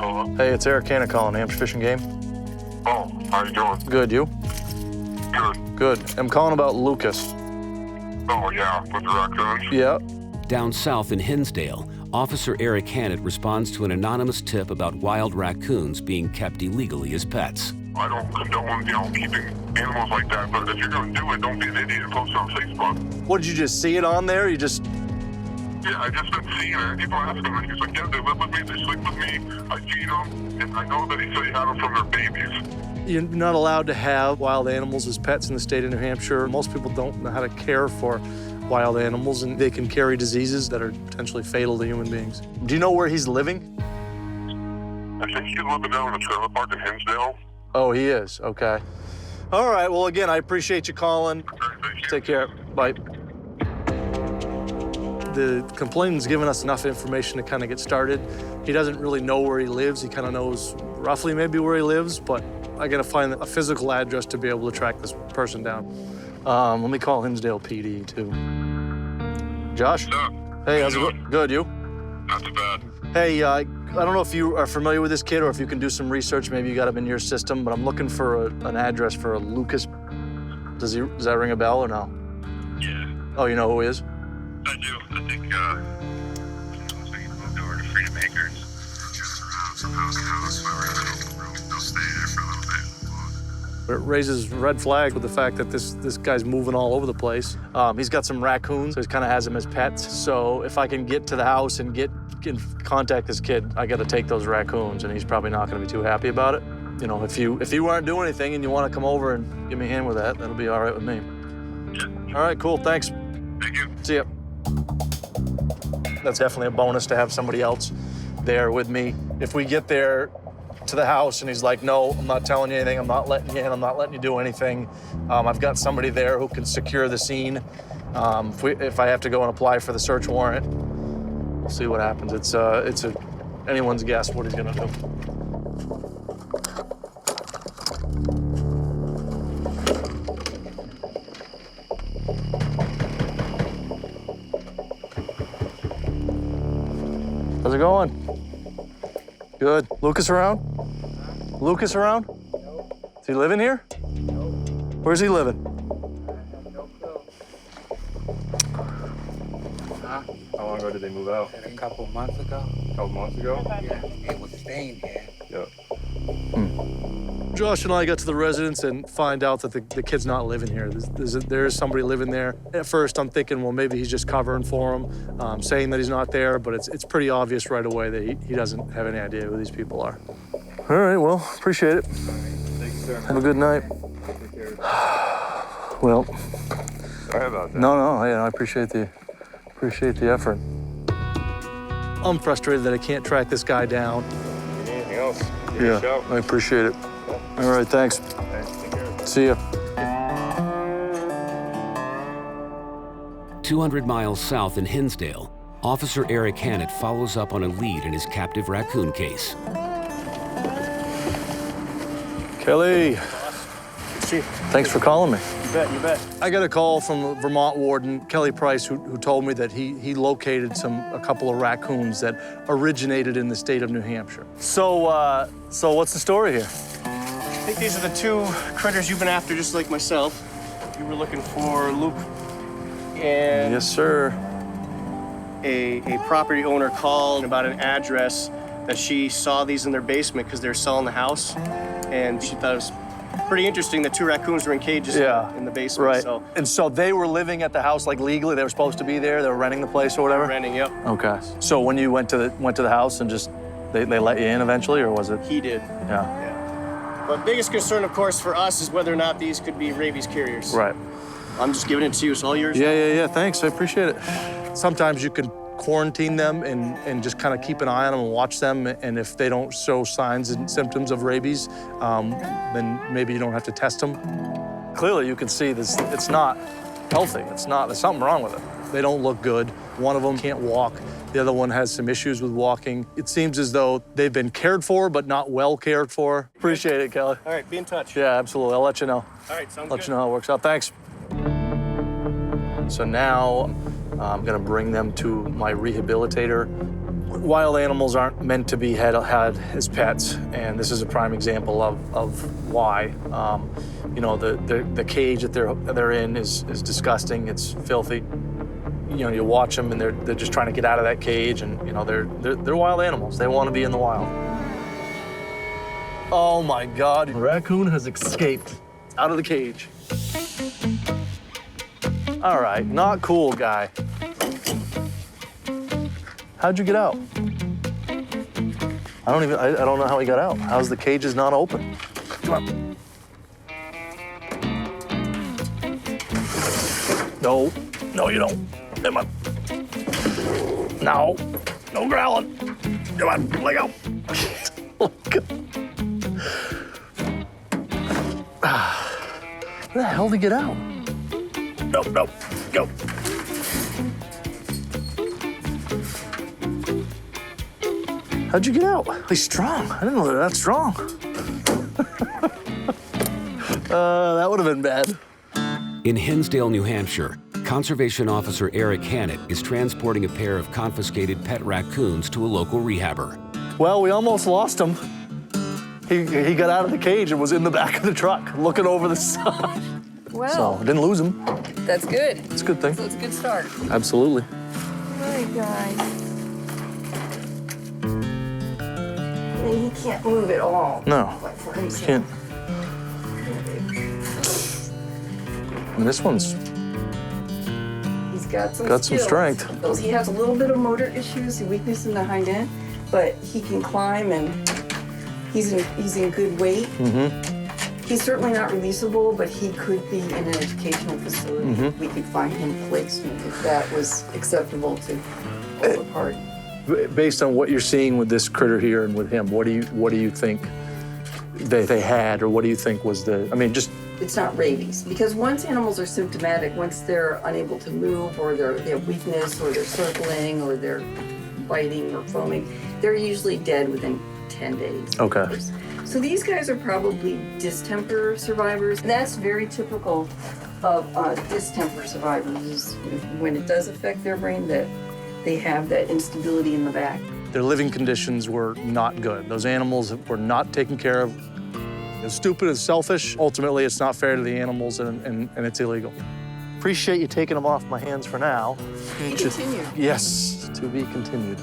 Hello? Hey, it's Eric Hannett calling, Hampshire Fishing Game. Oh, how you doing? Good, you? Good. Good. I'm calling about Lucas. Oh, yeah, with the raccoons? Yeah. Down south in Hinsdale, Officer Eric Hannett responds to an anonymous tip about wild raccoons being kept illegally as pets. I don't condone, keeping animals like that, but if you're going to do it, don't be an idiot and post it on Facebook. What, did you just see it on there? You just... Yeah, I just been seeing it. People ask him, and he's like, yeah, they live with me, they sleep with me, I feed them, and I know that he said he had them from their babies. You're not allowed to have wild animals as pets in the state of New Hampshire. Most people don't know how to care for wild animals, and they can carry diseases that are potentially fatal to human beings. Do you know where he's living? I think he's living down in the trailer park in Hinsdale. Oh, he is? Okay. All right, well, again, I appreciate you calling. Take care. Bye. The complainant's given us enough information to kind of get started. He doesn't really know where he lives. He kind of knows roughly maybe where he lives, but I gotta find a physical address to be able to track this person down. Let me call Hinsdale PD too. Josh? Yeah. Hey, how's it going? Good, you? Not too bad. Hey, I don't know if you are familiar with this kid or if you can do some research. Maybe you got him in your system, but I'm looking for an address for a Lucas. Does that ring a bell or no? Yeah, Oh, you know who he is? I do. I think, looks like he moved over to Freedom Acres. Just around from house to house, they'll stay there for a little bit. It raises red flag with the fact that this guy's moving all over the place. He's got some raccoons, so he kind of has them as pets. So if I can get to the house and get in contact this kid, I got to take those raccoons, and he's probably not going to be too happy about it. You know, if you aren't doing anything and you want to come over and give me a hand with that, that'll be all right with me. Yeah. All right, cool, thanks. Thank you. See ya. That's definitely a bonus to have somebody else there with me. If we get there to the house and he's like, no, I'm not telling you anything, I'm not letting you in, I'm not letting you do anything, I've got somebody there who can secure the scene. If I have to go and apply for the search warrant, we'll see what happens. It's anyone's guess what he's gonna do. How's it going? Good. Lucas around? Lucas around? Nope. Is he living here? Nope. Where's he living? I have no clue. Huh? How long ago did they move out? Said a couple months ago. A couple months ago? Yeah, it was staying here. Yep. Josh and I got to the residence and find out that the kid's not living here. There's somebody living there. At first, I'm thinking, well, maybe he's just covering for him, saying that he's not there, but it's pretty obvious right away that he doesn't have any idea who these people are. All right, well, appreciate it. Thank you, sir. Have a good night. Take care. Well, Sorry about that. no, yeah, I appreciate the effort. I'm frustrated that I can't track this guy down. Anything else? Give me a shout. I appreciate it. All right, thanks. Thanks. Take care. See ya. 200 miles south in Hinsdale, Officer Eric Hannett follows up on a lead in his captive raccoon case. Kelly. Thanks for calling me. You bet. I got a call from the Vermont warden, Kelly Price, who told me that he located a couple of raccoons that originated in the state of New Hampshire. So what's the story here? I think these are the two critters you've been after, just like myself. You were looking for Luke, and Yes, sir. a property owner called about an address that she saw these in their basement because they were selling the house, and she thought it was pretty interesting that two raccoons were in cages in the basement. Right. So And so they were living at the house like legally. They were supposed to be there. They were renting the place or whatever. renting, yep, Okay. So when you went to the house and just they let you in eventually, or was it? he did. Yeah. But biggest concern, of course, for us is whether or not these could be rabies carriers. Right. I'm just giving it to you. It's all yours. Yeah. Thanks. I appreciate it. Sometimes you can quarantine them and just kind of keep an eye on them and watch them. And if they don't show signs and symptoms of rabies, then maybe you don't have to test them. Clearly, you can see this. It's not healthy. There's something wrong with it. They don't look good. One of them can't walk. The other one has some issues with walking. It seems as though they've been cared for, but not well cared for. Appreciate it, Kelly. All right, be in touch. Yeah, absolutely. I'll let you know. All right, sounds Let good. you know how it works out. Thanks. So now I'm gonna bring them to my rehabilitator wild animals aren't meant to be had as pets, and this is a prime example of why. You know, the cage that they're in is disgusting. It's filthy. You know, you watch them and they're just trying to get out of that cage, and you know they're wild animals. They want to be in the wild. Oh my God! A raccoon has escaped out of the cage. All right, not cool, guy. How'd you get out? I don't know how he got out. How's the cage is not open? Come on. No, no, you don't. Come on. No, no growling. Come on, let go. Oh, God. Where the hell did he get out? Nope, nope, go. How'd you get out? He's strong. I didn't know they're that strong. That would have been bad. In Hinsdale, New Hampshire, Conservation Officer Eric Hannett is transporting a pair of confiscated pet raccoons to a local rehabber. Well, we almost lost him. He got out of the cage and was in the back of the truck, looking over the side. Well, So, didn't lose him. that's good. It's a good thing. So it's a good start. Absolutely. All right, guys. I mean, he can't move at all. No, Like for himself. can't. And this one's He's got some got some skills. strength. He has a little bit of motor issues, a weakness in the hind end, but he can climb and he's in good weight. Mm-hmm. He's certainly not releasable, but he could be in an educational facility. Mm-hmm. We could find him placement if that was acceptable to all the parties. Based on what you're seeing with this critter here and with him, what do you think they had, or what do you think was the? I mean, just. It's not rabies, because once animals are symptomatic, once they're unable to move, or they have weakness, or they're circling, or they're biting or foaming, they're usually dead within 10 days. Okay. So these guys are probably distemper survivors. And that's very typical of distemper survivors, is when it does affect their brain, that they have that instability in the back. Their living conditions were not good. Those animals were not taken care of. It's stupid, it's selfish. Ultimately, it's not fair to the animals, and it's illegal. Appreciate you taking them off my hands for now. Continue. Yes, to be continued.